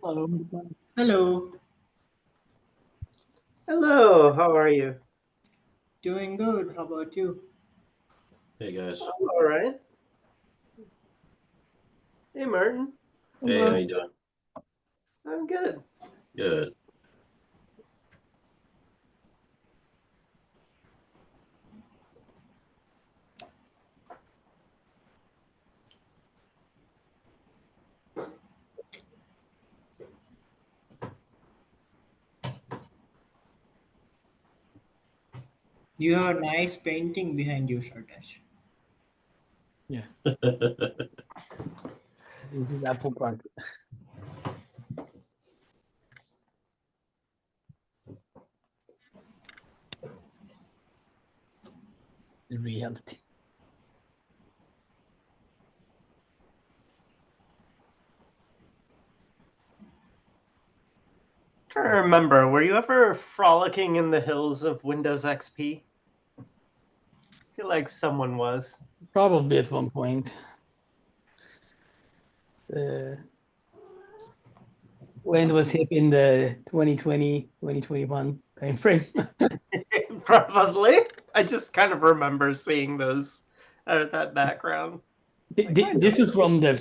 Hello, Hello, how are you? doing good. How about you? Hey guys. I'm all right. Hey, Martin. Hey, how you doing? I'm good. Good. You have a nice painting behind you, Shartash. Yes, this is Apple Park. The reality. Trying to remember, were you ever frolicking in the hills of Windows XP? I feel like someone was. Probably at one point. Uh, when it was hip in the 2020, 2021 time frame. Probably. I just kind of remember seeing those that background. This is from the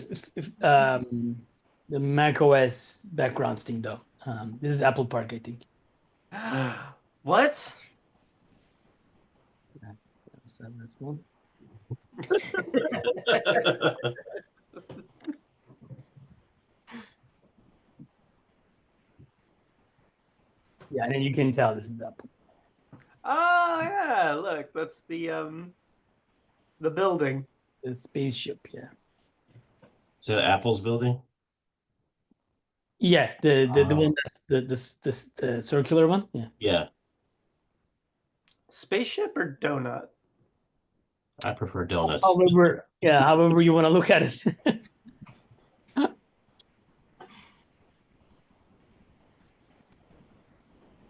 Mac OS background thing, though. This is Apple Park, I think. What? So that's one. Yeah, and then you can tell this is Apple. Oh yeah, look, that's the building. The spaceship, yeah. Is that Apple's building? Yeah, the one that's the circular one. Yeah. Yeah, Spaceship or donut? I prefer donuts. However you want to look at it.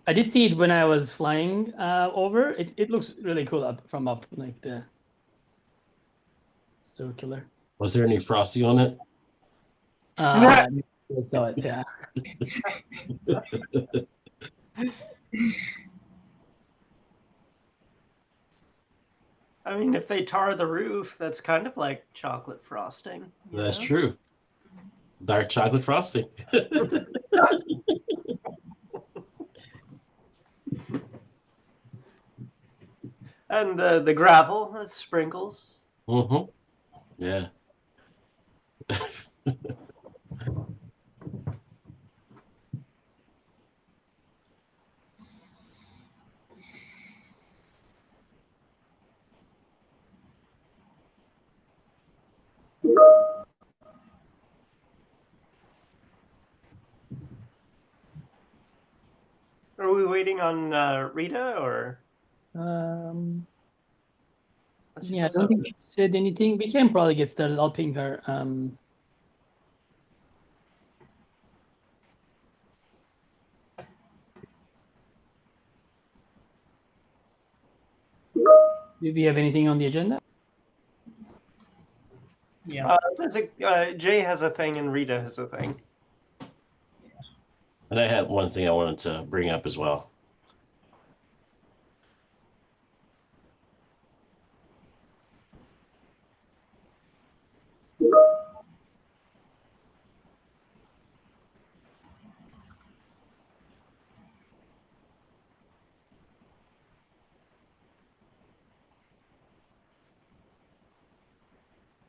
I did see it when I was flying over. It looks really cool from up, like the circular. Was there any frosting on it? I saw it, yeah. I mean, if they tar the roof, that's kind of like chocolate frosting. That's true. Dark chocolate frosting. And the gravel, that's sprinkles. Mm-hmm. Yeah. Are we waiting on Rita or? Yeah, I don't think she said anything. We can probably get started. I'll ping her. Do we have anything on the agenda? Yeah. Jay has a thing and Rita has a thing. And I had one thing I wanted to bring up as well.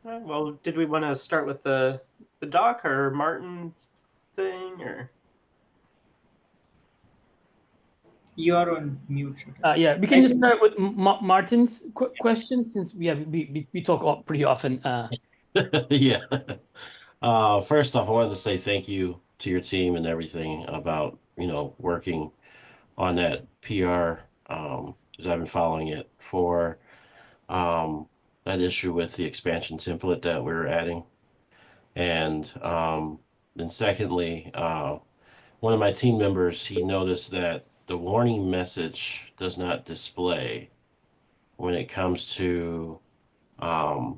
Well, did we want to start with the doc or Martin's thing or? You are on mute, Shartash. Yeah, we can just start with Martin's question, since we talk pretty often. Yeah. First off, I wanted to say thank you to your team and everything about, working on that PR, because I've been following it for that issue with the expansion template that we're adding. And then secondly, one of my team members, he noticed that the warning message does not display when it comes to the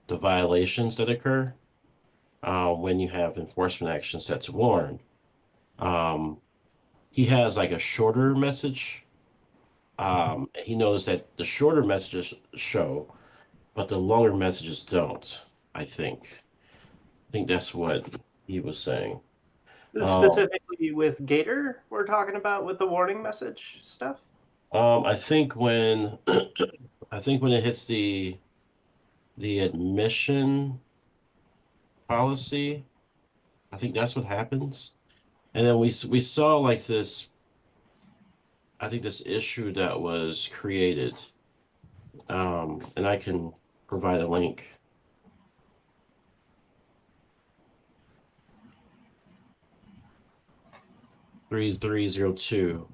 violations that occur when you have enforcement action set to warn. He has like a shorter message. He noticed that the shorter messages show, but the longer messages don't, I think. I think that's what he was saying. Specifically with Gator, we're talking about with the warning message stuff. I think when I think when it hits the admission policy, I think that's what happens. And then we saw like this, I think this issue that was created, and I can provide a link. Three 302.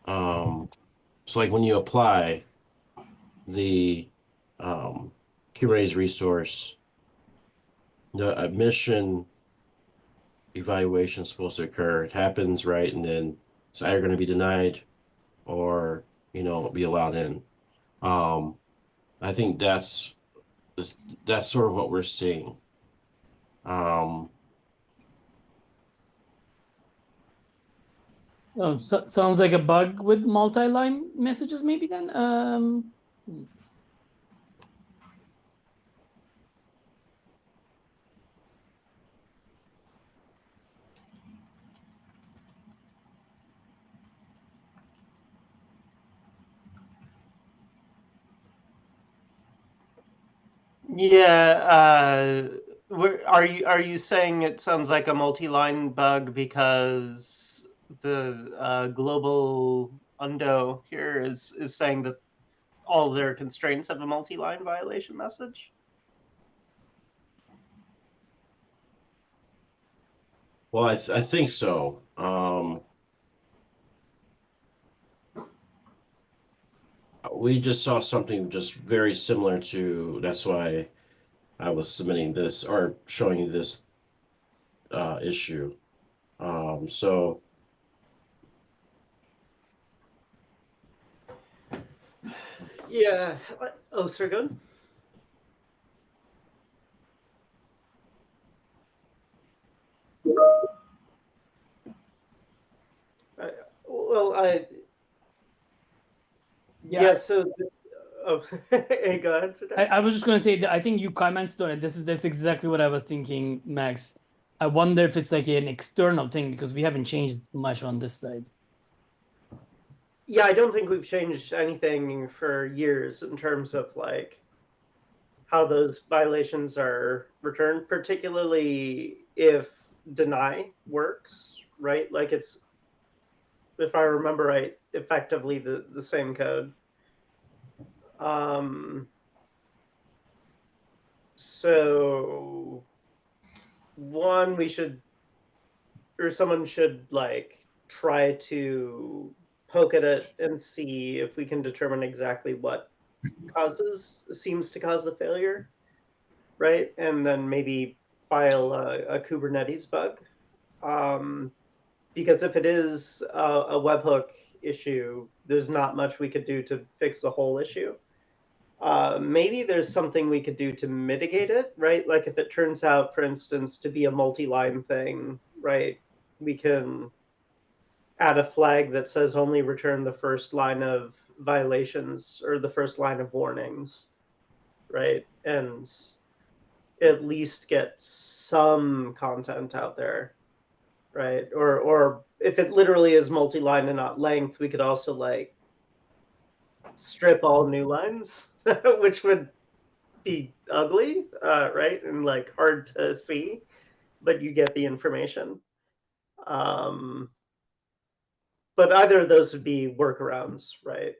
So like when you apply the Kubernetes resource, the admission evaluation is supposed to occur. It happens, right? And then it's either going to be denied or, be allowed in. I think that's sort of what we're seeing. Um, Oh, sounds like a bug with multi-line messages, maybe then. Yeah, are you saying it sounds like a multi-line bug because the global undo here is saying that all their constraints have a multi-line violation message? well, I think so. We just saw something just very similar to, that's why I was submitting this or showing you this issue. So Yeah. Oh, sorry, go ahead. Well, yeah. So this, oh, hey, go ahead. I was just going to say that I think you commented on it. That's exactly what I was thinking, Max. I wonder if it's like an external thing because we haven't changed much on this side. Yeah, I don't think we've changed anything for years in terms of like how those violations are returned, particularly if deny works, right? Like it's, if I remember right, effectively the same code. So one, we should, or someone should like try to poke at it and see if we can determine exactly what seems to cause the failure, right? And then maybe file a Kubernetes bug. Because if it is a webhook issue, there's not much we could do to fix the whole issue. Maybe there's something we could do to mitigate it, right? Like if it turns out, for instance, to be a multi-line thing, right? We can add a flag that says only return the first line of violations or the first line of warnings, right? And at least get some content out there, right? Or if it literally is multi-line and not length, we could also like strip all new lines, which would be ugly, right? And like hard to see, but you get the information. But either of those would be workarounds, right?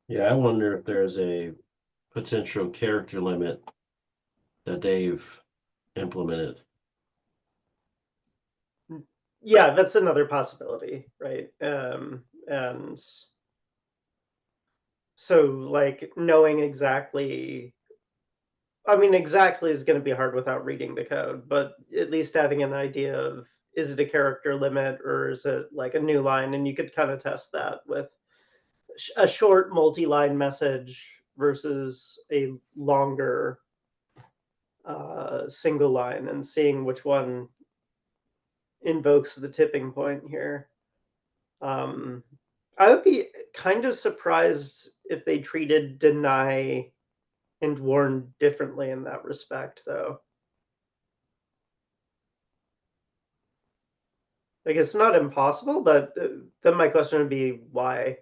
yeah, I wonder if there's a potential character limit that they've implemented. Yeah, that's another possibility, right? And so like knowing exactly, I mean, exactly is going to be hard without reading the code, but at least having an idea of, is it a character limit or is it like a new line? And you could kind of test that with a short multi-line message, versus a longer single line, and seeing which one invokes the tipping point here. I would be kind of surprised if they treated deny and warn differently in that respect, though. Like, it's not impossible, but then my question would be why?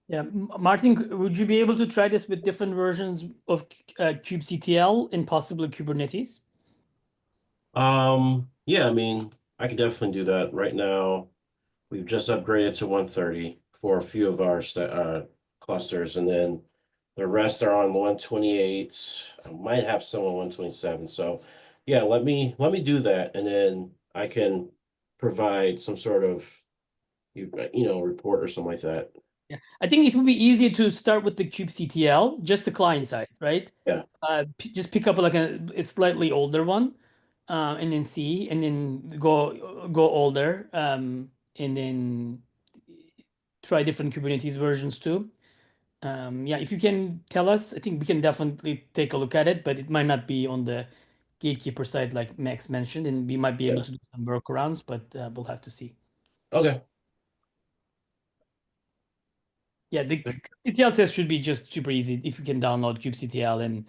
Yeah, Martin, would you be able to try this with different versions of kubectl and possibly Kubernetes? Yeah, I mean, I can definitely do that. Right now, we've just upgraded to 130 for a few of our clusters, and then the rest are on 128. I might have some on 127. So yeah, let me do that, and then I can provide some sort of report or something like that. Yeah, I think it would be easier to start with the kubectl, just the client side, right? Yeah. Just pick up like a slightly older one, and then see, and then go older, and then try different Kubernetes versions too. Yeah, if you can tell us, I think we can definitely take a look at it, but it might not be on the gatekeeper side like Max mentioned, and we might be able Yeah. to do some workarounds, but we'll have to see. Okay. Yeah, the kubectl test should be just super easy. If you can download kubectl and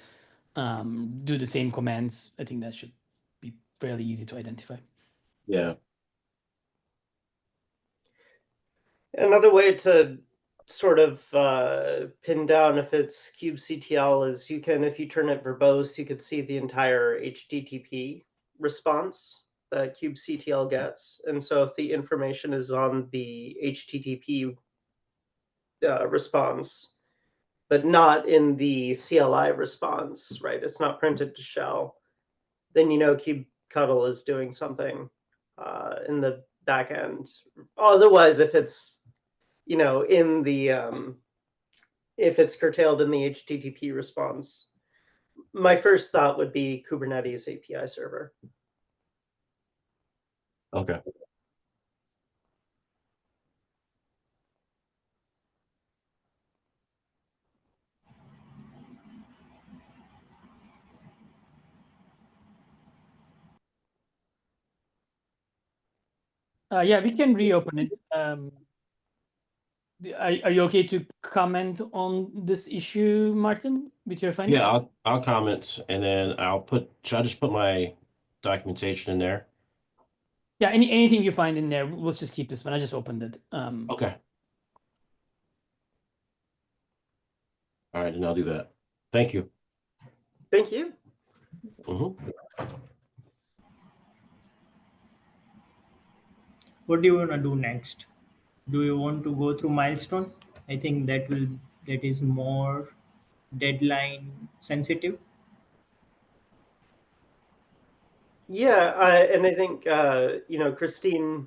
do the same commands, I think that should be fairly easy to identify. Yeah. Another way to sort of pin down if it's kubectl is you can, if you turn it verbose, you could see the entire HTTP response that kubectl gets. And so if the information is on the HTTP response, but not in the CLI response, right? It's not printed to shell, then you know kubectl is doing something in the back end. Otherwise, if it's in the if it's curtailed in the HTTP response, my first thought would be Kubernetes API server. Okay. Yeah, we can reopen it. Are you okay to comment on this issue, Martin, with your findings? Yeah, I'll comment, and then should I just put my documentation in there? Yeah, anything you find in there, let's just keep this one. I just opened it. Okay. All right, and I'll do that. Thank you. Thank you. What do you want to do next? Do you want to go through milestone? I think that is more deadline sensitive. Yeah, and I think Christine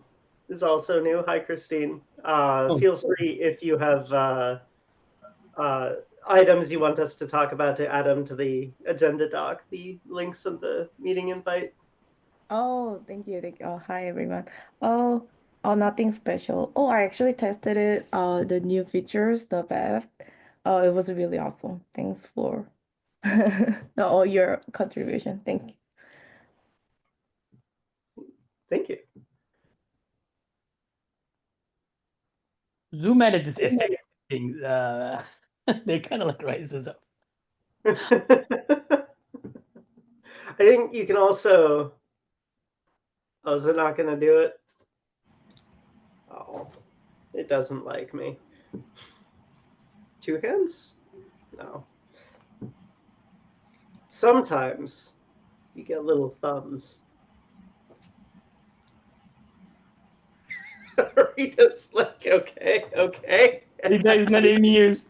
is also new. Hi, Christine. Feel free if you have items you want us to talk about to add them to the agenda doc. The links in the meeting invite. Oh, thank you. Thank you. Oh, hi everyone. Oh, nothing special. Oh, I actually tested it, the new features, the Bev. Oh, it was really awesome. Thanks for all your contribution. Thank you. Thank you. Zoom added this effect thing. They're kind of like rises up. I think you can also. Oh, is it not going to do it? Oh, it doesn't like me. Two hands? No. Sometimes you get little thumbs. He just like, okay. That is not even used.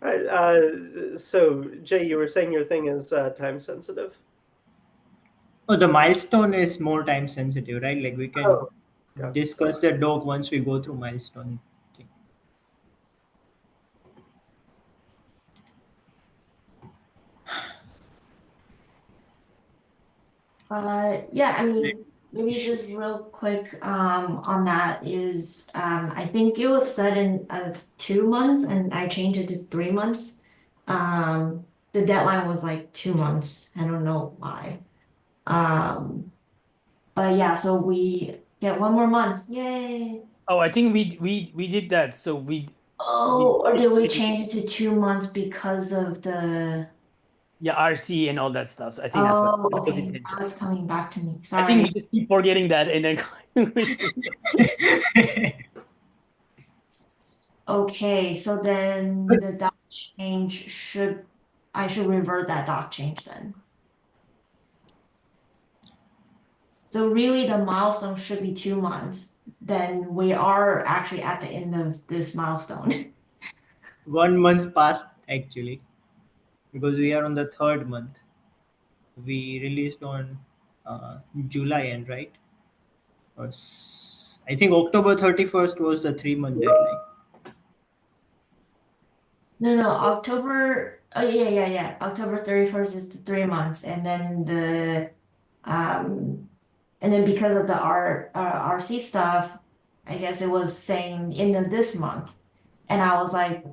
All right. So Jay, you were saying your thing is time sensitive. Oh, the milestone is more time sensitive, right? Like we can Gotcha. discuss the doc once we go through milestone thing. Yeah, I mean, maybe just real quick, on that is, I think it was set in 2 months and I changed it to 3 months. The deadline was like 2 months. I don't know why. But yeah, so we get one more month. Yay. Oh, I think we did that. So we Oh, or did we change it to 2 months because of the? yeah, RC and all that stuff. So I think Oh, that's what okay. it did. Now it's coming back to me. I think we Sorry. just keep forgetting that and then Okay, so then the doc change I should revert that doc change then. So really the milestone should be 2 months. Then we are actually at the end of this milestone. 1 month passed actually, because we are on the third month. We released on July end, right? I think October 31st was the 3 month deadline. No, October, oh yeah. October 31st is the 3 months, and then because of the RC stuff, I guess it was saying end of this month. And I was like,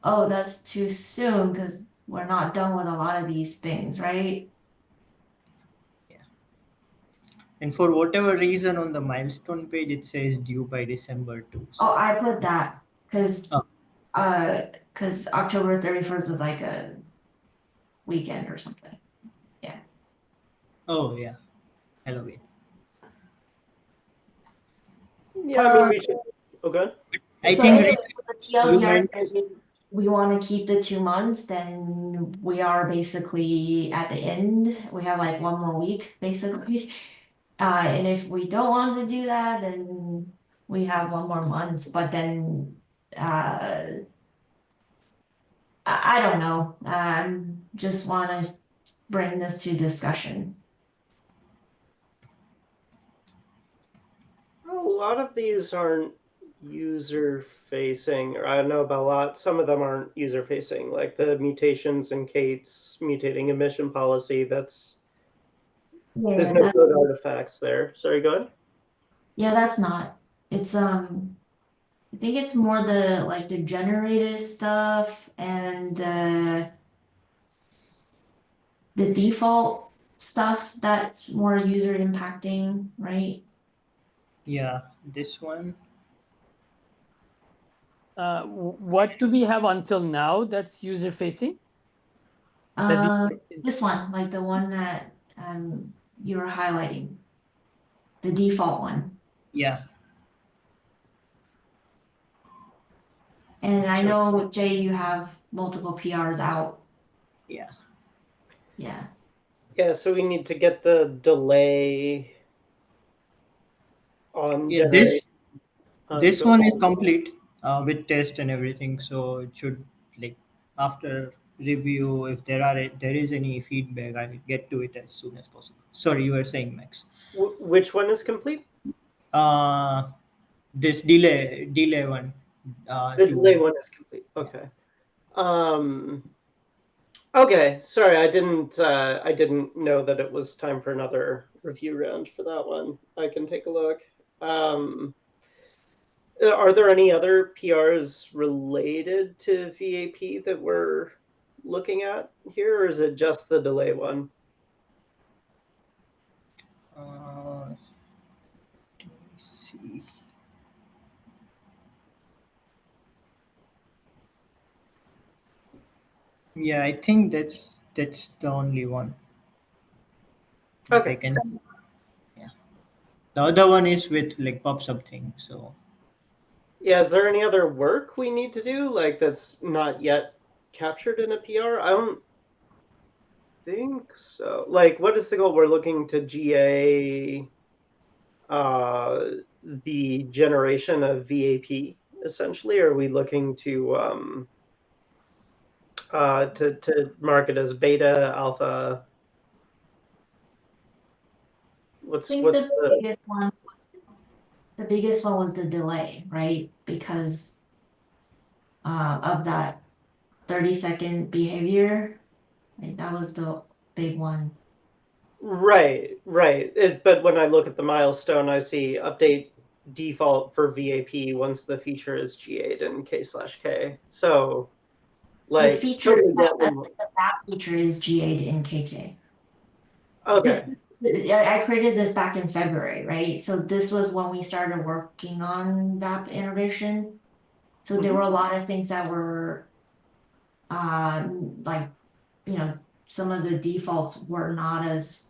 oh, that's too soon because we're not done with a lot of these things, right? And for whatever reason on the milestone page, it says due by December 2. Oh, I put that because Oh. October 31st is like a weekend or something. Oh, yeah. Halloween. Yeah, I mean, we should. Okay. I So think anyway, so the you TLDR, meant if we want to keep the 2 months, then we are basically at the end. We have like one more week, basically. And if we don't want to do that, then we have one more month, but then I don't know. Just want to bring this to discussion. A lot of these aren't user facing, or I don't know about a lot. Some of them aren't user facing, like the mutations in K8s mutating emission policy. There's Yeah, no code artifacts there. Sorry, go ahead. yeah, that's not. It's I think it's more the like the generated stuff and the default stuff that's more user impacting, right? yeah, this one. what do we have until now that's user facing? This one, like the one that you were highlighting, the default one. Yeah. And I So, know, Jay, you have multiple PRs out. yeah. Yeah. Yeah, so we need to get the delay on Yeah, generate. this Go one ahead. is complete with test and everything. So it should, like, after review, if there is any feedback, I'll get to it as soon as possible. Sorry, you were saying, Max. Which one is complete? This delay one. The To delay one is complete. Okay. Okay, sorry, I didn't know that it was time for another review round for that one. I can take a look. Are there any other PRs related to VAP that we're looking at here, or is it just the delay one? Let me see. Yeah, I think that's the only one. If I Okay. can. Yeah. The other one is with like pops up thing. So Yeah, is there any other work we need to do, like that's not yet captured in a PR? I don't think so. Like, what is the goal? We're looking to GA the generation of VAP essentially. Or are we looking to mark it as beta, alpha? I think the biggest one was the delay, right? Because of that 30-second behavior. Right? That was the big one. Right, right. But when I look at the milestone, I see update default for VAP once the feature is GA'd in K/K. So, The like, feature, totally get the when. map feature is GA'd in KK. Okay. I created this back in February, right? So this was when we started working on VAP integration. So there were a lot of things that were, like, some of the defaults were not as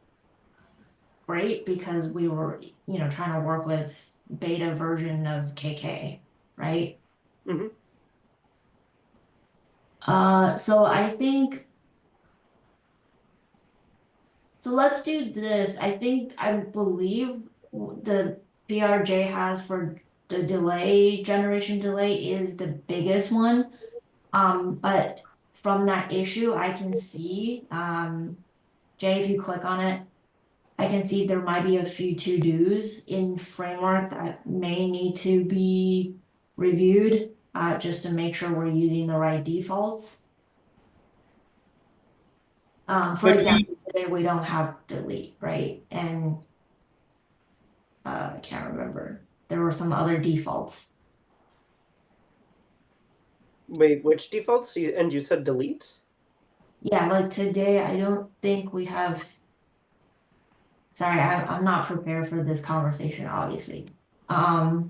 great because we were, trying to work with beta version of KK, right? Mhm. So I think, so let's do this. I believe the PRJ has for the delay, generation delay is the biggest one. But from that issue, I can see, Jay, if you click on it, I can see there might be a few to-dos in framework that may need to be reviewed, just to make sure we're using the right defaults. For But example, today we don't have delete, right? And I can't remember. There were some other defaults. Wait, which defaults? And you said delete? Yeah, like today, I don't think we have. Sorry, I'm not prepared for this conversation, obviously. I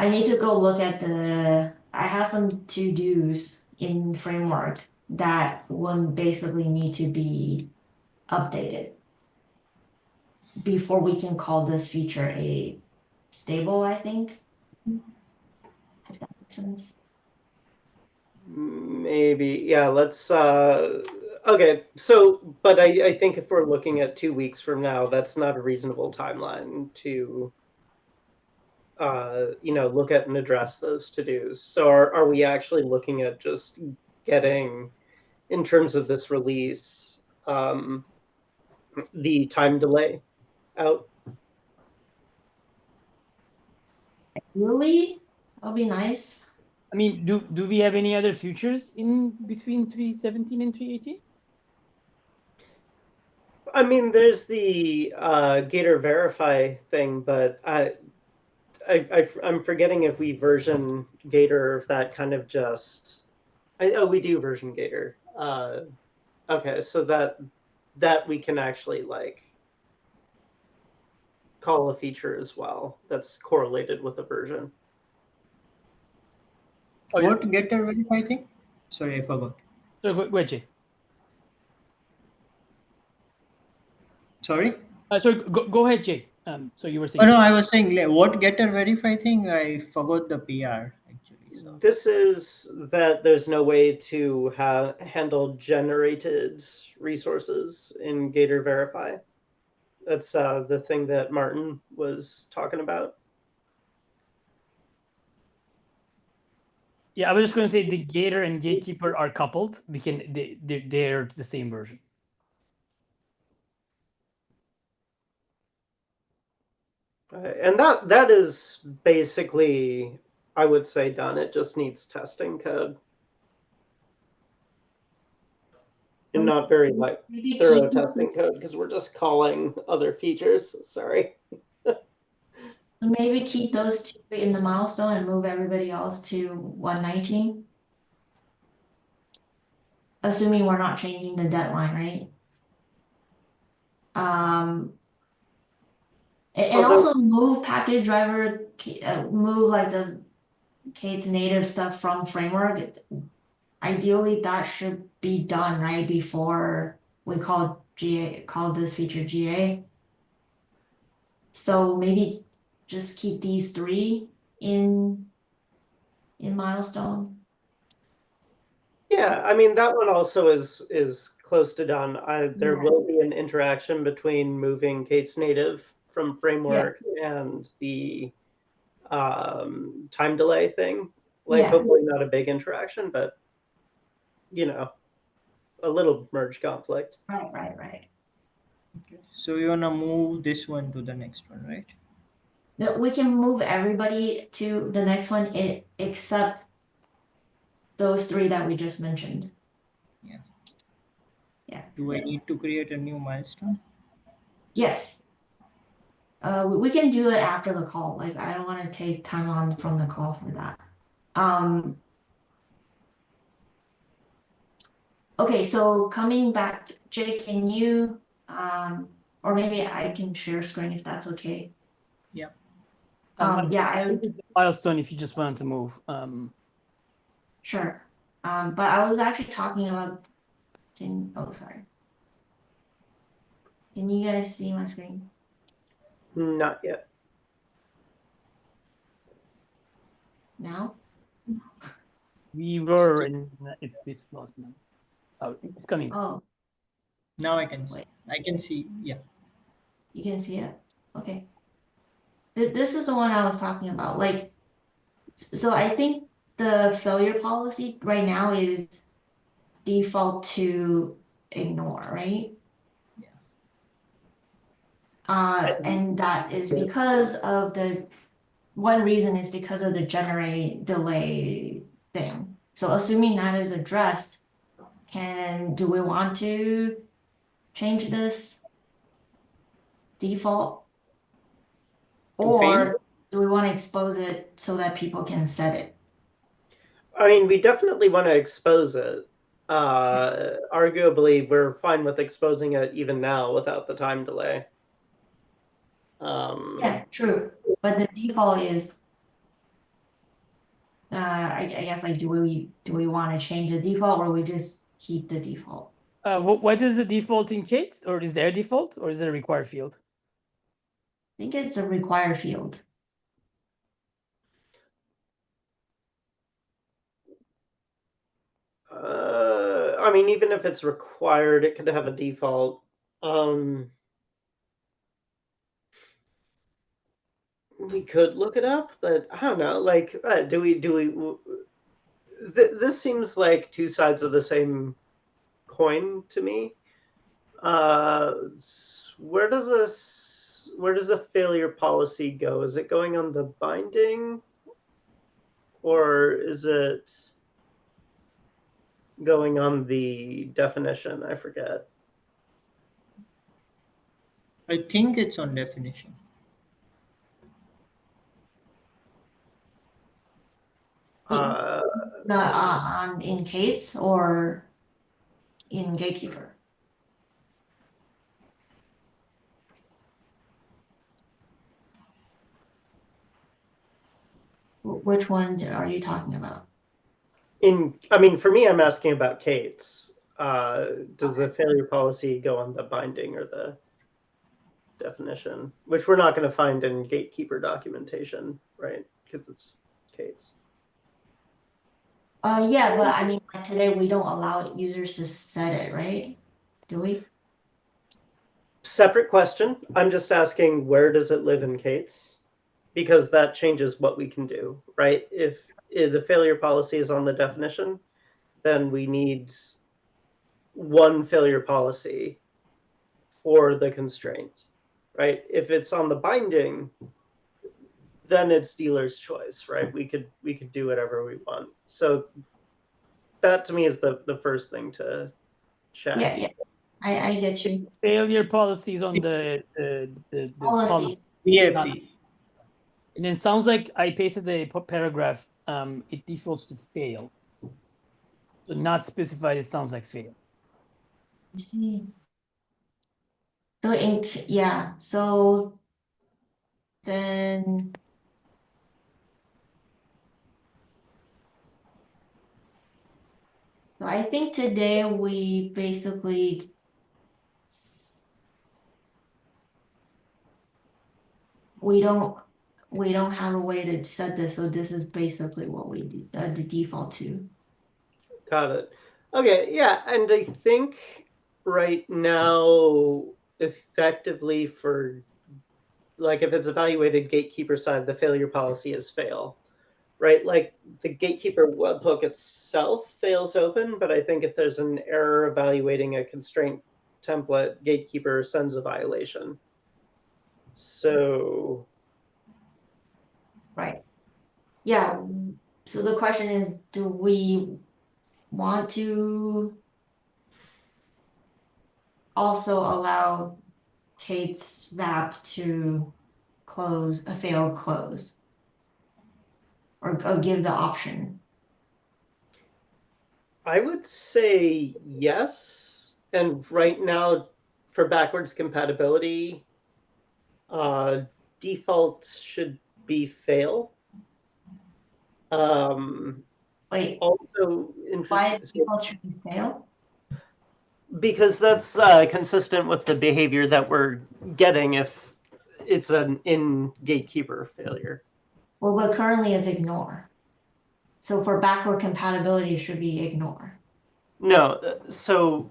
need to go look at I have some to-dos in framework that will basically need to be updated before we can call this feature a stable, I think. If that makes sense. Maybe, yeah, let's okay. So, but I think if we're looking at 2 weeks from now, that's not a reasonable timeline to look at and address those to-dos. So are we actually looking at just getting, in terms of this release, the time delay out? Really? That'll be nice. I mean, do we have any other features in between 3.17 and 3.18? I mean, there's the Gator verify thing, but I'm forgetting if we version Gator, if that kind of just. Oh, we do version Gator. Okay, so that we can actually like call a feature as well. That's correlated with a version. Oh, yeah. what getter verify thing? Sorry, I forgot. So go ahead, Jay. Sorry. Sorry, go ahead, Jay. So you were Oh saying no, something. I was saying what getter verify thing. I forgot the PR actually. So This is that there's no way to handle generated resources in Gator verify. That's the thing that Martin was talking about. Yeah, I was just going to say the Gator and Gatekeeper are coupled. They're the same version. And that is basically, I would say, done. It just needs testing code. And not very like Maybe thorough keep testing code because we're just calling other features. Sorry. those two in the milestone and move everybody else to 119. Assuming we're not changing the deadline, right? And Although, also move package driver, move like the K8s native stuff from framework. Ideally, that should be done right before we call this feature GA. So maybe just keep these three in milestone. yeah, I mean that one also is close to done. There will be an interaction between moving Kate's native from framework and the time delay thing. Like hopefully not a big interaction, but a little merge conflict. Right. okay. So you wanna move this one to the next one, right? No, we can move everybody to the next one except those three that we just mentioned. Yeah. Yeah. Do I need to create a new milestone? Yes. We can do it after the call. Like, I don't want to take time on from the call for that. Okay, so coming back, Jay, can you, or maybe I can share screen if that's okay. Yeah. Yeah, Milestone if you just want to move. Sure. But I was actually talking about, oh, sorry. Can you guys see my screen? Not yet. Now? We were, and it's lost now. Oh, it's coming. Oh, Now I can see. Wait. I can see. Yeah. you can see it? Okay. This is the one I was talking about. Like, so I think the failure policy right now is default to ignore, right? Yeah. And that is because of one reason is because of the generate delay thing. So assuming that is addressed, do we want to change this default? To fail? Or do we want to expose it so that people can set it? I mean, we definitely want to expose it. Arguably, we're fine with exposing it even now without the time delay. Yeah, true. But the default is, I guess, like, do we want to change the default or we just keep the default? What is the default in K8s, or is there a default, or is it a required field? I think it's a required field. I mean, even if it's required, it could have a default. We could look it up, but I don't know. Like, do we? This seems like two sides of the same coin to me. Where does a failure policy go? Is it going on the binding, or is it going on the definition? I forget. I think it's on definition. In K8s or in Gatekeeper? Which one are you talking about? I mean, for me, I'm asking about K8s. Does the failure policy go on the binding or the definition? Which we're not going to find in Gatekeeper documentation, right? Because it's K8s. Yeah, but I mean, like today we don't allow users to set it, right? Do we? Separate question. I'm just asking, where does it live in K8s? Because that changes what we can do, right? If the failure policy is on the definition, then we need one failure policy for the constraints, right? If it's on the binding, then it's dealer's choice, right? We could do whatever we want. So that to me is the first thing to check. Yeah. I get you. Failure policies on the Policy. PAP. And then sounds like I pasted the paragraph. It defaults to fail. So not specified. It sounds like fail. You see. So yeah. So then. So I think today we basically we don't have a way to set this, so this is basically what we do, the default to. Got it. Okay, yeah, and I think right now, effectively for, like, if it's evaluated gatekeeper side, the failure policy is fail, right? Like the gatekeeper webhook itself fails open, but I think if there's an error evaluating a constraint template, gatekeeper sends a violation. So, Right. Yeah. So the question is, do we want to also allow K8s VAP to close a failed close, or give the option. I would say yes. And right now, for backwards compatibility, default should be fail. Wait, Also why is interesting default should be fail? because that's consistent with the behavior that we're getting if it's an in gatekeeper failure. Well, what currently is ignore. So for backward compatibility, it should be ignore. No, so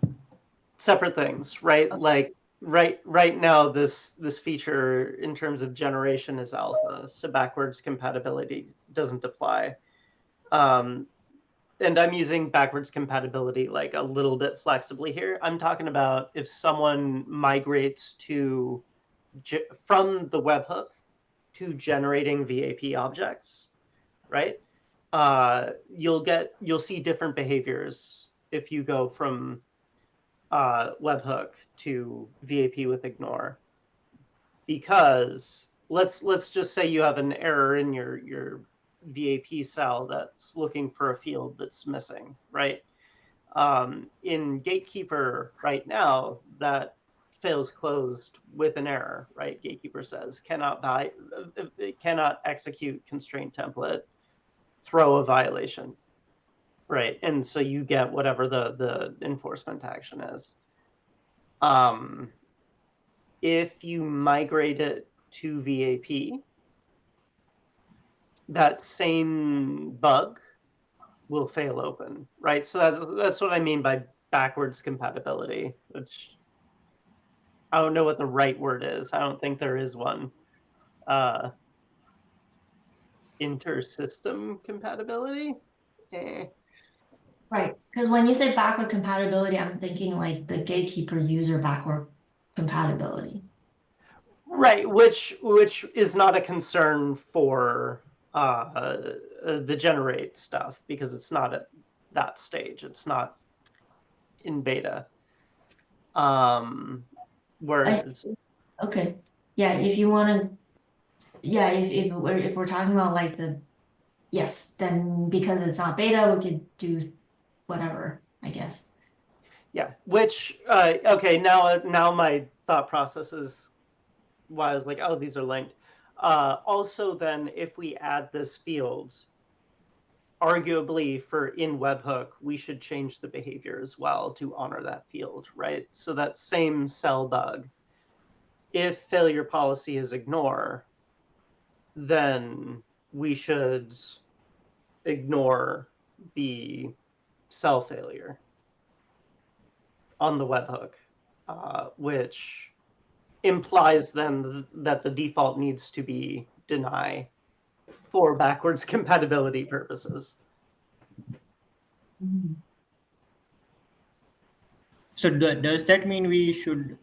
separate things, right? Okay. Like right now, this feature in terms of generation is alpha, so backwards compatibility doesn't apply. And I'm using backwards compatibility like a little bit flexibly here. I'm talking about if someone migrates to from the webhook to generating VAP objects, right? You'll see different behaviors if you go from webhook to VAP with ignore, because let's just say you have an error in your VAP cell that's looking for a field that's missing, right? In Gatekeeper right now, that fails closed with an error, right? Gatekeeper says it cannot execute constraint template, throw a violation, right? And so you get whatever the enforcement action is. If you migrate it to VAP, that same bug will fail open, right? So that's what I mean by backwards compatibility, which I don't know what the right word is. I don't think there is one. Inter-system compatibility? Eh. Right, because when you say backward compatibility, I'm thinking like the gatekeeper user backward compatibility. Right, which is not a concern for the generate stuff because it's not at that stage. It's not in beta. Whereas Okay, yeah, if you want to, yeah, if we're talking about like yes, then because it's not beta, we could do whatever, I guess. yeah, which okay, now my thought process is why I was like, oh, these are linked. Also, then if we add this field, arguably for in webhook, we should change the behavior as well to honor that field, right? So that same cell bug, if failure policy is ignore, then we should ignore the cell failure on the webhook, which implies then that the default needs to be deny for backwards compatibility purposes. So does that mean we should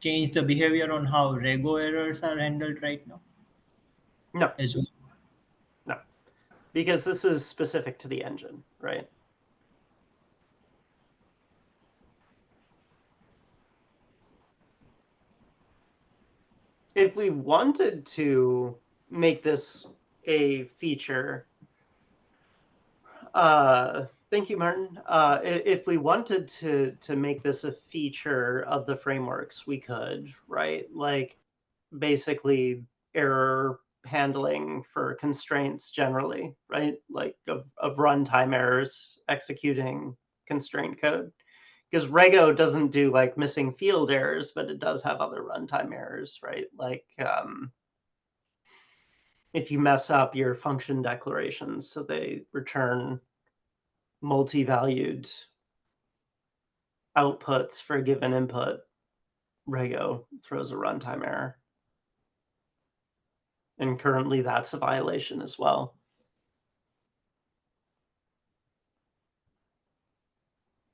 change the behavior on how rego errors are handled right now No, as well? no, because this is specific to the engine, right? If we wanted to make this a feature, thank you, Martin. If we wanted to make this a feature of the frameworks, we could, right? Like basically error handling for constraints generally, right? Like of runtime errors executing constraint code. Because Rego doesn't do like missing field errors, but it does have other runtime errors, right? Like if you mess up your function declarations, so they return multi-valued outputs for a given input, Rego throws a runtime error. And currently that's a violation as well.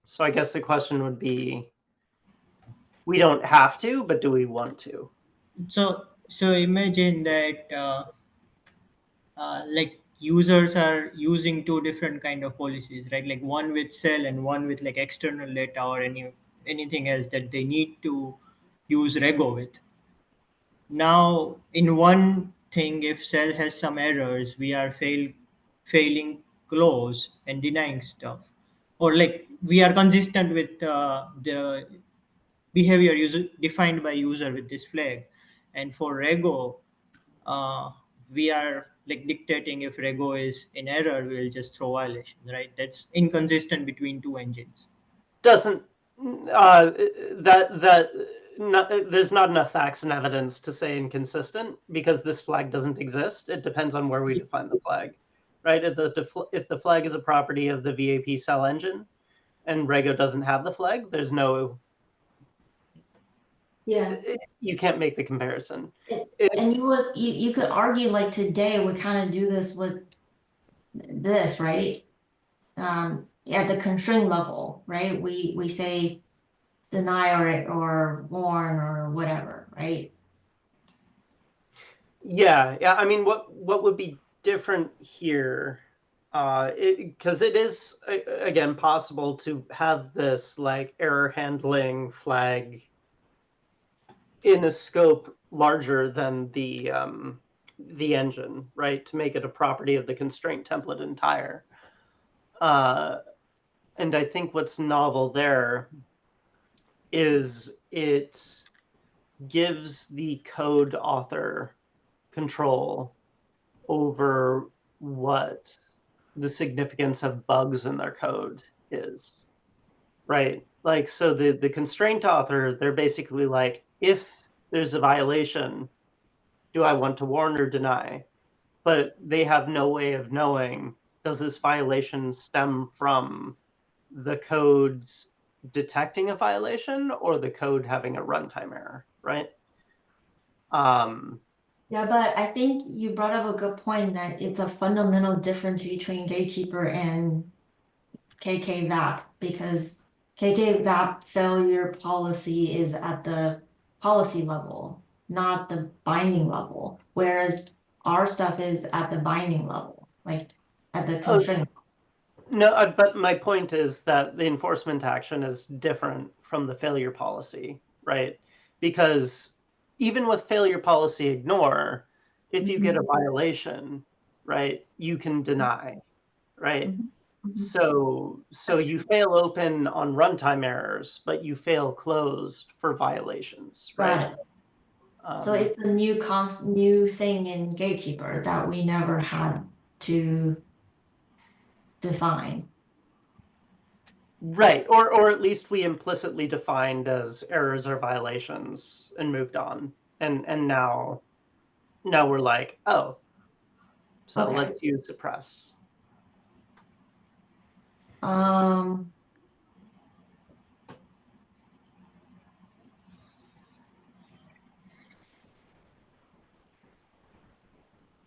So I guess the question would be, we don't have to, but do we want to? So imagine that like users are using two different kind of policies, right? Like one with cell and one with like external data or anything else that they need to use Rego with. Now, in one thing, if cell has some errors, we are failing close and denying stuff, or like we are consistent with the behavior user defined by user with this flag, and for Rego, uh, we are like dictating if Rego is in error, we'll just throw violation, right? That's inconsistent between two engines. Doesn't there's not enough facts and evidence to say inconsistent because this flag doesn't exist. It depends on where we define the flag, right? If the flag is a property of the VAP cell engine and Rego doesn't have the flag, there's no Yeah. you can't make the comparison. And you could argue like today we kind of do this with this, right? At the constraint level, right? We say deny or warn or whatever, right? Yeah. I mean, what would be different here? Because it is again possible to have this like error handling flag in a scope larger than the engine, right? To make it a property of the constraint template entire. And I think what's novel there is it gives the code author control over what the significance of bugs in their code is, right? Like, so the constraint author, they're basically like, if there's a violation, do I want to warn or deny? But they have no way of knowing, does this violation stem from the code's detecting a violation or the code having a runtime error, right? Yeah, but I think you brought up a good point that it's a fundamental difference between Gatekeeper and KK-VAP because KK-VAP failure policy is at the policy level, not the binding level, whereas our stuff is at the binding level, like at the Oh, constraint. no, but my point is that the enforcement action is different from the failure policy, right? Because even with failure policy ignore, if you get a violation, right, you can deny, right? So you fail open on runtime errors, but you fail closed for violations, Got right? it. So it's a new thing in Gatekeeper that we never had to define. Right, or at least we implicitly defined as errors or violations and moved on. And now we're like, oh, so Okay. let's use suppress. Um,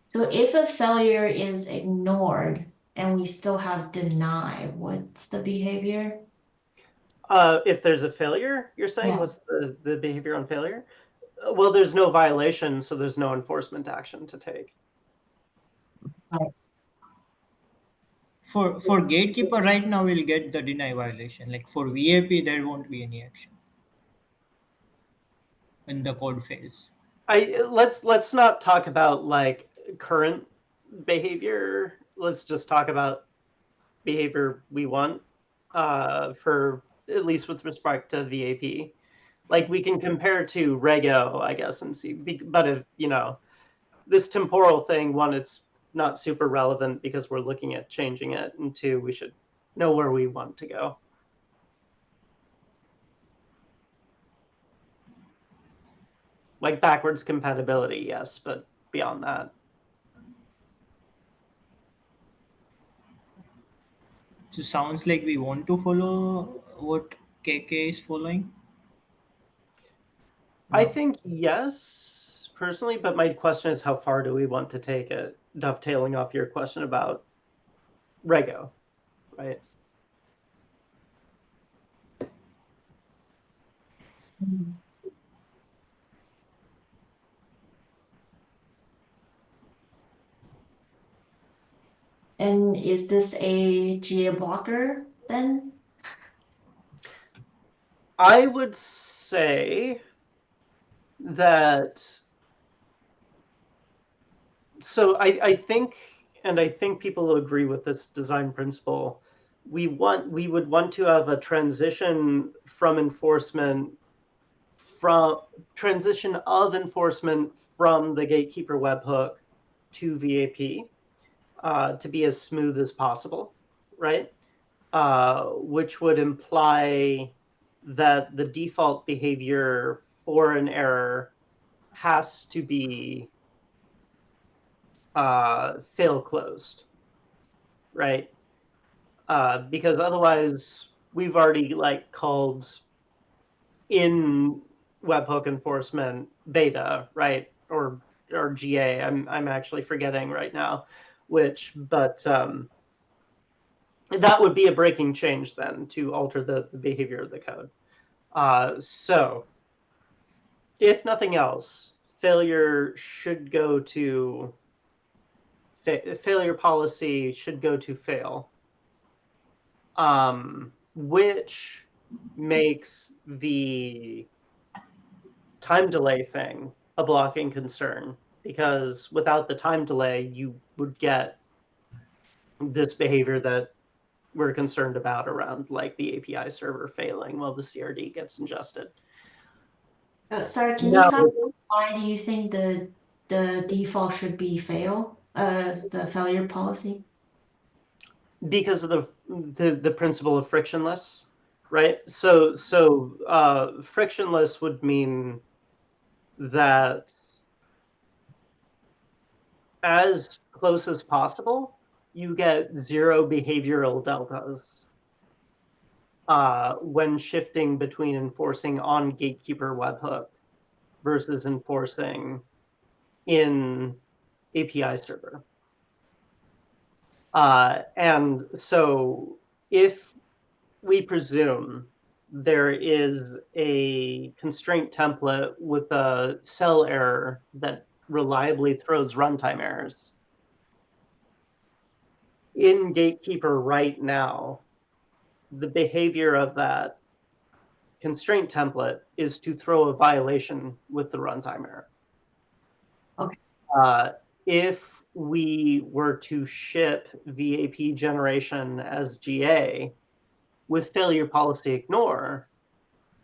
so if a failure is ignored and we still have deny, what's the behavior? If there's a failure, you're saying, Yeah. what's the behavior on failure? Well, there's no violation, so there's no enforcement action to take. Right. For gatekeeper right now, we'll get the deny violation. Like for VAP, there won't be any action when the code fails. Let's not talk about like current behavior. Let's just talk about behavior we want for at least with respect to VAP. Like we can compare to Rego, I guess, and see. But if this temporal thing, one, it's not super relevant because we're looking at changing it, and two, we should know where we want to go. Like backwards compatibility, yes, but beyond that. So sounds like we want to follow what KK is following. I No. think yes, personally, but my question is how far do we want to take it? Dovetailing off your question about Rego, right? And is this a GA blocker then? I would say that, so I think, and I think people will agree with this design principle, we would want to have a transition of enforcement from the gatekeeper webhook to VAP to be as smooth as possible, right? Which would imply that the default behavior for an error has to be fail closed, right? Because otherwise, we've already like called in webhook enforcement beta, right? Or GA. I'm actually forgetting right now which, but that would be a breaking change then to alter the behavior of the code. So if nothing else, failure policy should go to fail, which makes the time delay thing a blocking concern, because without the time delay, you would get this behavior that we're concerned about around like the API server failing while the CRD gets ingested. Sorry, can you Now, talk about why do you think the default should be fail? The failure policy? because of the principle of frictionless, right? So frictionless would mean that as close as possible, you get zero behavioral deltas when shifting between enforcing on gatekeeper webhook versus enforcing in API server. And so if we presume there is a constraint template with a cell error that reliably throws runtime errors, in Gatekeeper right now, the behavior of that constraint template is to throw a violation with the runtime error. Okay. If we were to ship VAP generation as GA with failure policy ignore,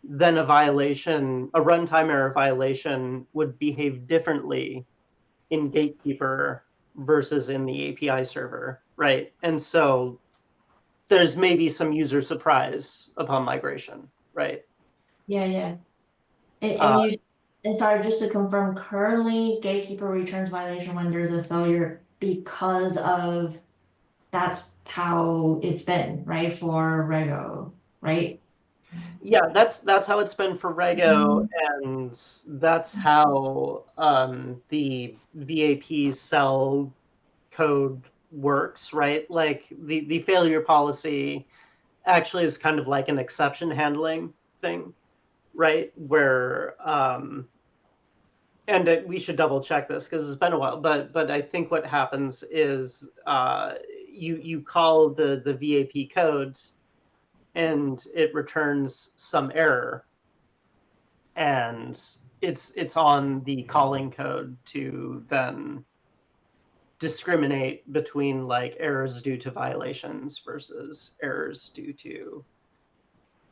then a runtime error violation would behave differently in Gatekeeper versus in the API server, right? And so there's maybe some user surprise upon migration, right? Yeah. And, Uh, and you and sorry, just to confirm, currently gatekeeper returns violation when there's a failure because of that's how it's been, right? For Rego, right? yeah, that's how it's been for Rego, and that's how the VAP cell code works, right? Like the failure policy actually is kind of like an exception handling thing, right? Where and we should double check this because it's been a while, but I think what happens is you call the VAP codes and it returns some error, and it's on the calling code to then discriminate between like errors due to violations versus errors due to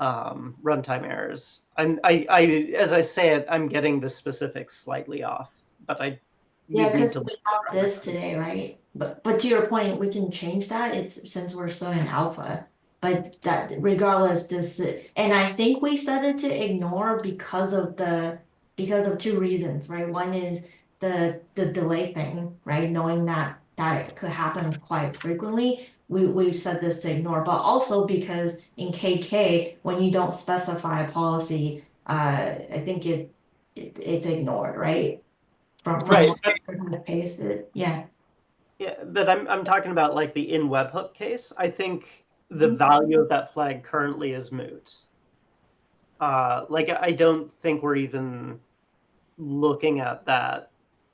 runtime errors. I as I say it, I'm getting the specifics slightly off, but I Yeah, would need because to we have this today, right? But to your point, we can change that. It's since we're still in alpha. But that regardless, this and I think we set it to ignore because of two reasons, right? One is the delay thing, right? Knowing that it could happen quite frequently. We've set this to ignore, but also because in KK, when you don't specify a policy, I think it's ignored, right? From right. what I pasted, yeah. Yeah, but I'm talking about like the in webhook case. I think the value of that flag currently is moot. Like I don't think we're even looking at that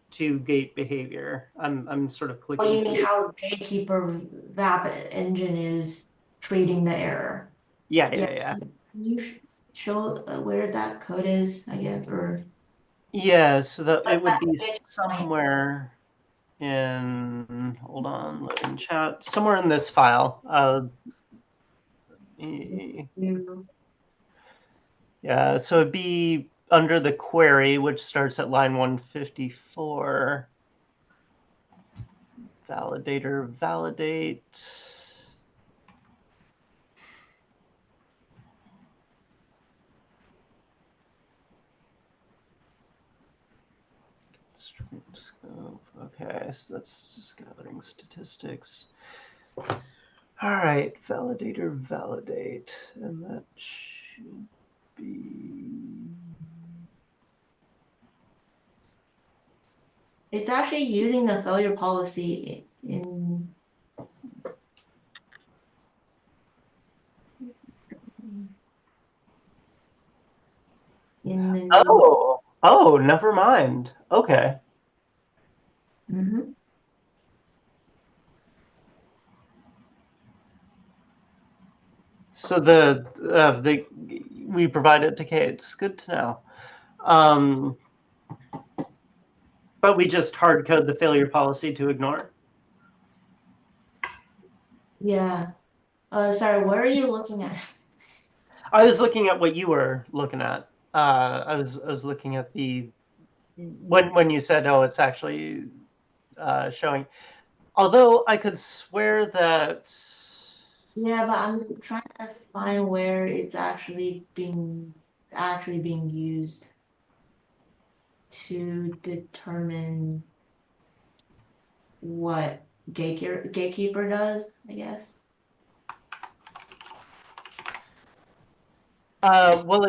to gate behavior. I'm sort of Oh, clicking you mean through. how Gatekeeper VAP engine is treating the error? Yeah, Yeah. yeah, yeah. You show where that code is, I guess, or Yeah, so that it would that be pitch point. somewhere in, hold on, look in chat, somewhere in this file. Yeah, so it'd be under the query, which starts at line 154. Validator validate. String scope. Okay, so that's just gathering statistics. All right, validator validate, and that should be. It's actually using the failure policy in the new. Oh, never mind. Okay. Mhm. So we provided to K8s. Good to know. But we just hard code the failure policy to ignore. Yeah. Sorry, what are you looking at? I was looking at what you were looking at. I was looking at the when you said, oh, it's actually showing. Although I could swear that. Yeah, but I'm trying to find where it's actually being used to determine what gatekeeper does, I guess. Well,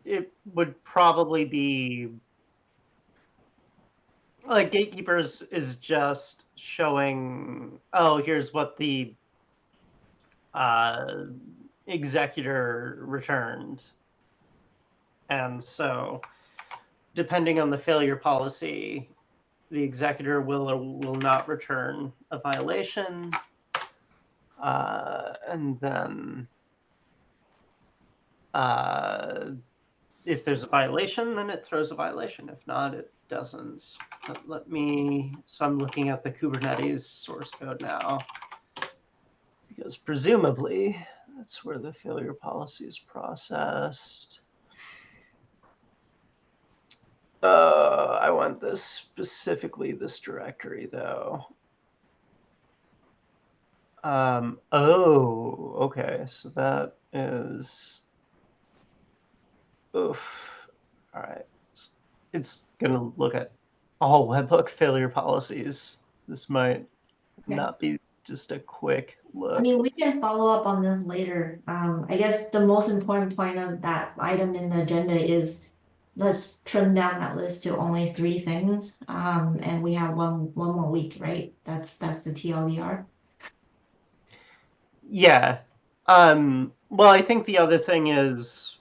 it would probably be like gatekeepers is just showing, oh, here's what the executor returned. And so depending on the failure policy, the executor will or will not return a violation. And then if there's a violation, then it throws a violation. If not, it doesn't. But so I'm looking at the Kubernetes source code now, because presumably that's where the failure policy is processed. I want specifically this directory though. Oh, okay. So that is, oof. All right. It's gonna look at all webhook failure policies. This might not be just a quick look. I mean, we can follow up on this later. I guess the most important point of that item in the agenda is let's trim down that list to only 3 things. And we have one more week, right? That's the TLDR. Yeah. Well, I think the other thing is,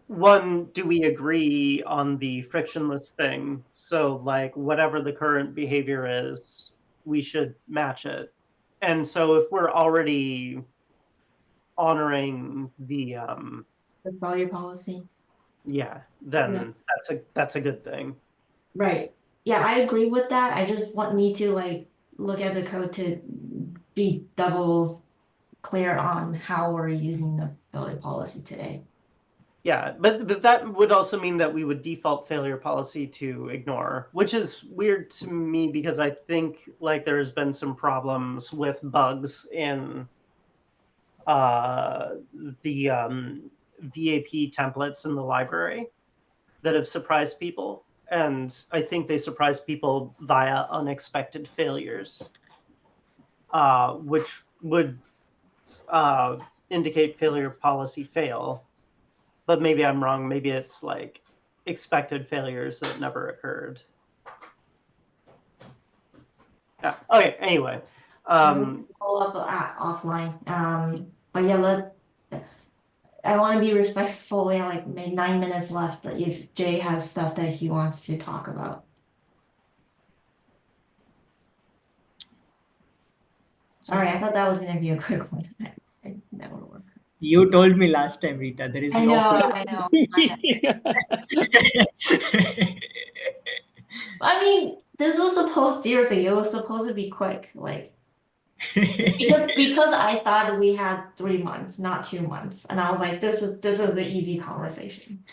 one, do we agree on the frictionless thing? So, like, whatever the current behavior is, we should match it. And so, if we're already honoring the failure policy. yeah, then that's a good thing. Right. Yeah, I agree with that. I just need to like look at the code to be double clear on how we're using the failure policy today. Yeah, but that would also mean that we would default failure policy to ignore, which is weird to me because I think like there's been some problems with bugs in the VAP templates in the library that have surprised people. And I think they surprised people via unexpected failures, which would indicate failure policy fail. But maybe I'm wrong. Maybe it's like expected failures that never occurred. Yeah. Okay. Anyway. Follow up offline. But yeah, I want to be respectful. We have like maybe 9 minutes left. If Jay has stuff that he wants to talk about. Sorry, I thought that was gonna be a quick one. That would work. You told me last time, Rita, there is I no know, plan. I know. I mean, this was supposed seriously, it was supposed to be quick, like because I thought we had 3 months, not 2 months. And I was like, this is the easy conversation.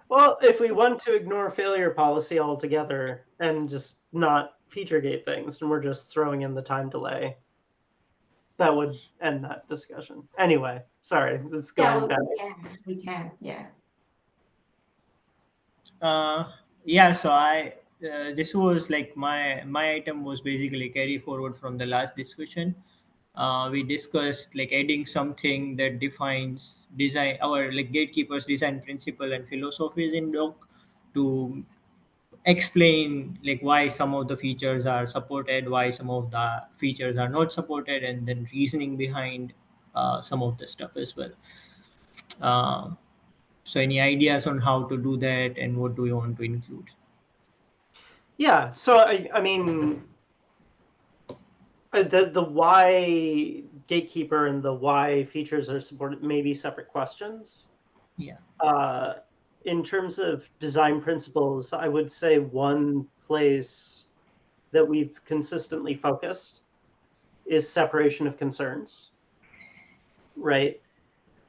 Well, if we want to ignore failure policy altogether and just not feature gate things, and we're just throwing in the time delay, that would end that discussion. Anyway, sorry, this is Yeah, going back. we can, yeah. Yeah, so I this was like my item was basically carry forward from the last discussion. We discussed like adding something that defines design our like gatekeepers design principle and philosophies in doc to explain like why some of the features are supported, why some of the features are not supported, and then reasoning behind some of the stuff as well. uh, so any ideas on how to do that and what do you want to include? Yeah, so I mean, the why gatekeeper and the why features are supported may be separate questions. Yeah. In terms of design principles, I would say one place that we've consistently focused is separation of concerns, right?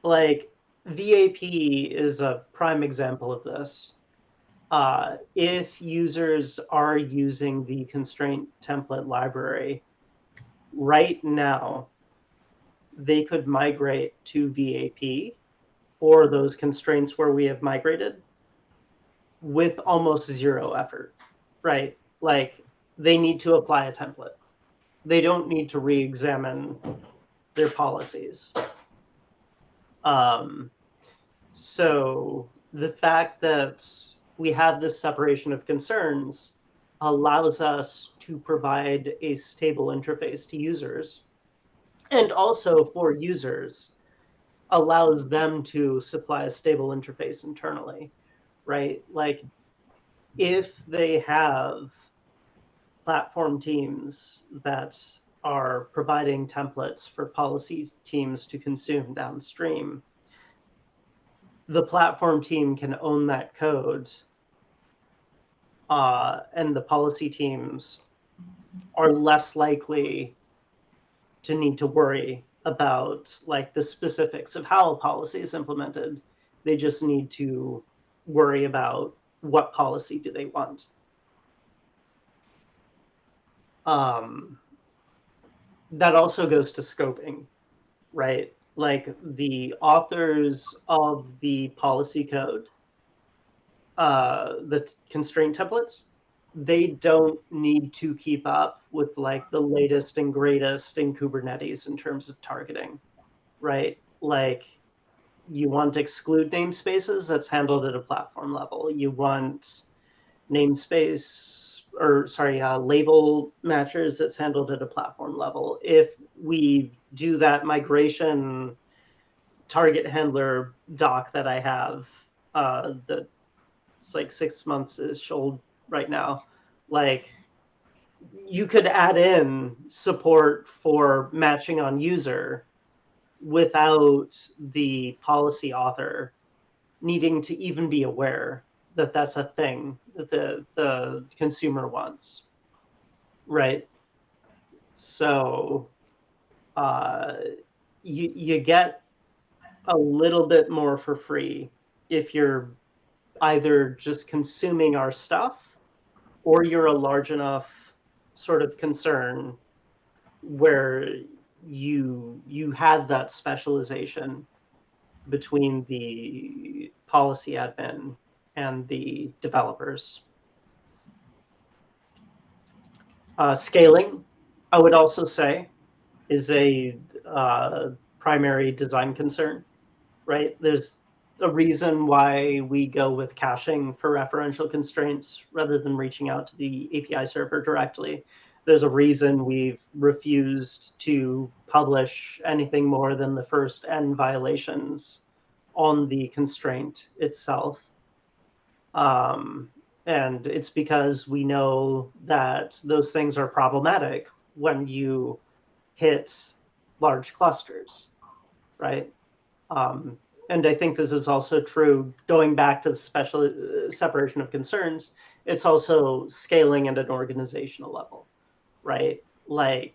Like VAP is a prime example of this. If users are using the constraint template library right now, they could migrate to VAP or those constraints where we have migrated with almost zero effort, right? Like they need to apply a template. They don't need to re-examine their policies. So the fact that we have this separation of concerns allows us to provide a stable interface to users, and also for users allows them to supply a stable interface internally, right? Like if they have platform teams that are providing templates for policy teams to consume downstream, the platform team can own that code, and the policy teams are less likely to need to worry about like the specifics of how a policy is implemented. They just need to worry about what policy do they want. That also goes to scoping, right? Like the authors of the policy code, the constraint templates, they don't need to keep up with like the latest and greatest in Kubernetes in terms of targeting, right? Like you want to exclude namespaces, that's handled at a platform level. You want namespace or sorry, label matchers, that's handled at a platform level. If we do that migration target handler doc that I have, that it's like 6 months is old right now, like you could add in support for matching on user without the policy author needing to even be aware that that's a thing that the consumer wants, right? So you get a little bit more for free if you're either just consuming our stuff or you're a large enough sort of concern where you had that specialization between the policy admin and the developers. Scaling, I would also say, is a primary design concern, right? There's a reason why we go with caching for referential constraints rather than reaching out to the API server directly. There's a reason we've refused to publish anything more than the first N violations on the constraint itself. And it's because we know that those things are problematic when you hit large clusters, right? And I think this is also true, going back to the special separation of concerns, it's also scaling at an organizational level, right? Like,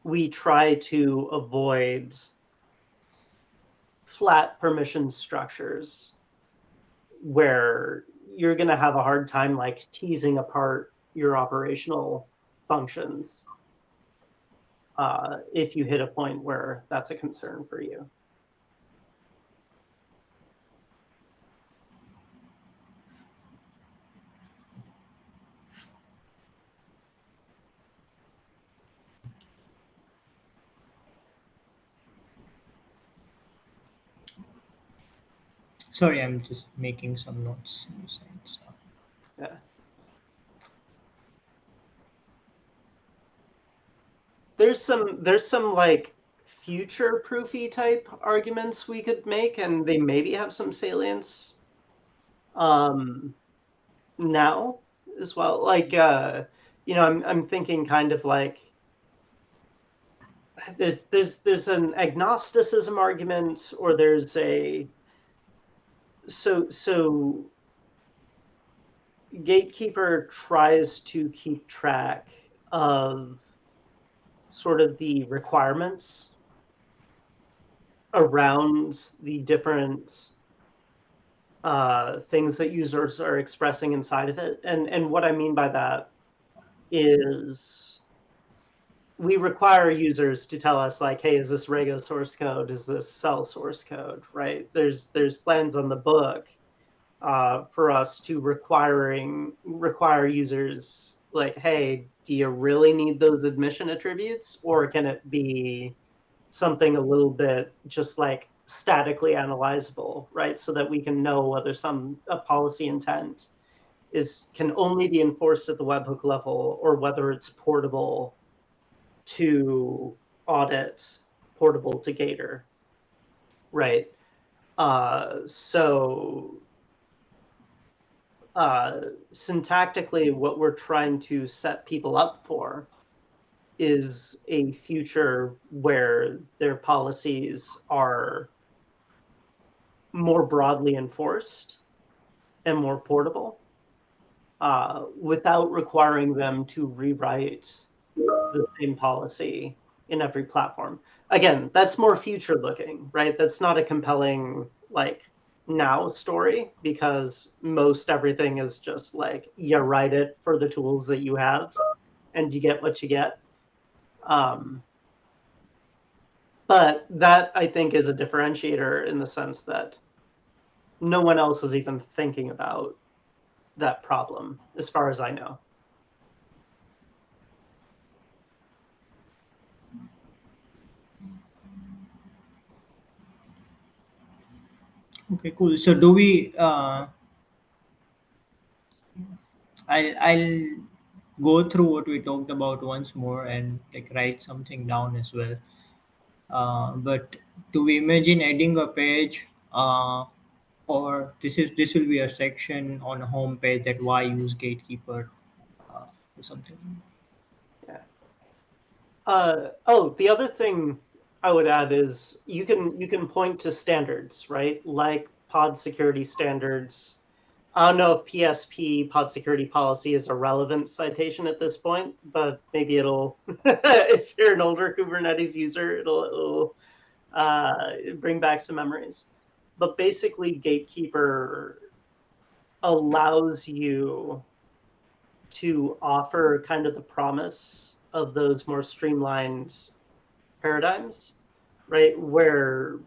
we try to avoid flat permission structures where you're going to have a hard time like teasing apart your operational functions if you hit a point where that's a concern for you. Sorry, I'm just making some notes on the side. So. Yeah. There's some like future proofy type arguments we could make, and they maybe have some salience now as well. Like I'm thinking kind of like there's an agnosticism argument, or there's a so Gatekeeper tries to keep track of sort of the requirements around the different things that users are expressing inside of it. And what I mean by that is we require users to tell us like, hey, is this Rego source code? Is this cell source code, right? There's plans on the book for us to require users like, hey, do you really need those admission attributes, or can it be something a little bit just like statically analyzable, right? So that we can know whether a policy intent can only be enforced at the webhook level, or whether it's portable to audit, portable to Gator, right? So syntactically, what we're trying to set people up for is a future where their policies are more broadly enforced and more portable, without requiring them to rewrite the same policy in every platform. Again, that's more future looking, right? That's not a compelling like now story, because most everything is just like you write it for the tools that you have and you get what you get. But that, I think, is a differentiator in the sense that no one else is even thinking about that problem, as far as I know. Okay, cool. So do we? I'll go through what we talked about once more and like write something down as well. But do we imagine adding a page, or this will be a section on a home page that why use Gatekeeper, or something? Yeah. The other thing I would add is you can point to standards, right? Like pod security standards. I don't know if PSP, pod security policy, is a relevant citation at this point, but maybe it'll, if you're an older Kubernetes user, it'll bring back some memories. But basically, Gatekeeper allows you to offer kind of the promise of those more streamlined paradigms, right? Where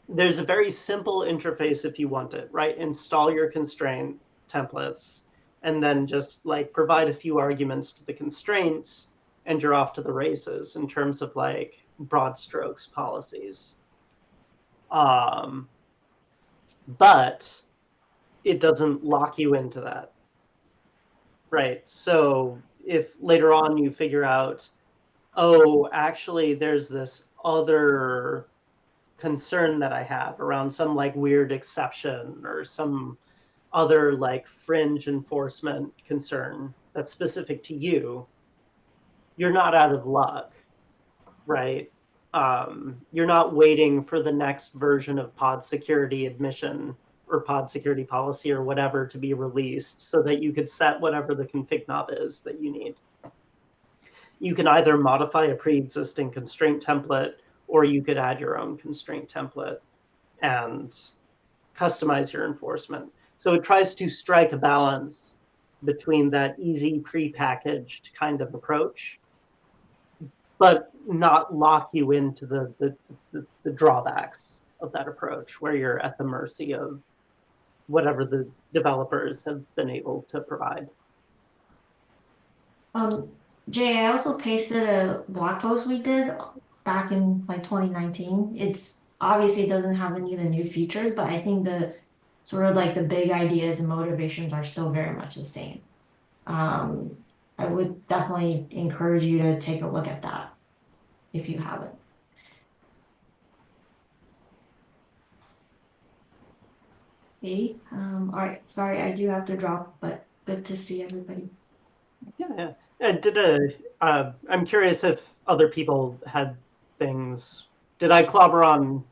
there's a very simple interface if you want it, right? Install your constraint templates and then just like provide a few arguments to the constraints, and you're off to the races in terms of like broad strokes policies. But it doesn't lock you into that, right? So if later on you figure out, oh, actually there's this other concern that I have around some like weird exception or some other like fringe enforcement concern that's specific to you, you're not out of luck, right? you're not waiting for the next version of pod security admission or pod security policy or whatever to be released so that you could set whatever the config knob is that you need. You can either modify a pre-existing constraint template, or you could add your own constraint template and customize your enforcement. So it tries to strike a balance between that easy pre-packaged kind of approach, but not lock you into the drawbacks of that approach, where you're at the mercy of whatever the developers have been able to provide. Jay, I also pasted a blog post we did back in like 2019. It's obviously doesn't have any of the new features, but I think the sort of like the big ideas and motivations are still very much the same. I would definitely encourage you to take a look at that if you haven't. Okay, all right, sorry, I do have to drop, but good to see everybody. Yeah. I'm curious if other people had things. Did I clobber on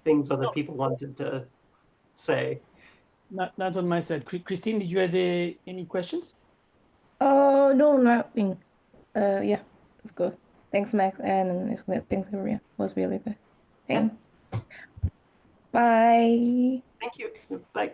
things other people wanted to say? Not on my side. Christine, did you have any questions? Oh, no, nothing. Yeah, it's good. Thanks, Max, and thanks, everyone. It was really good. Thanks. Bye. Thank you. Bye.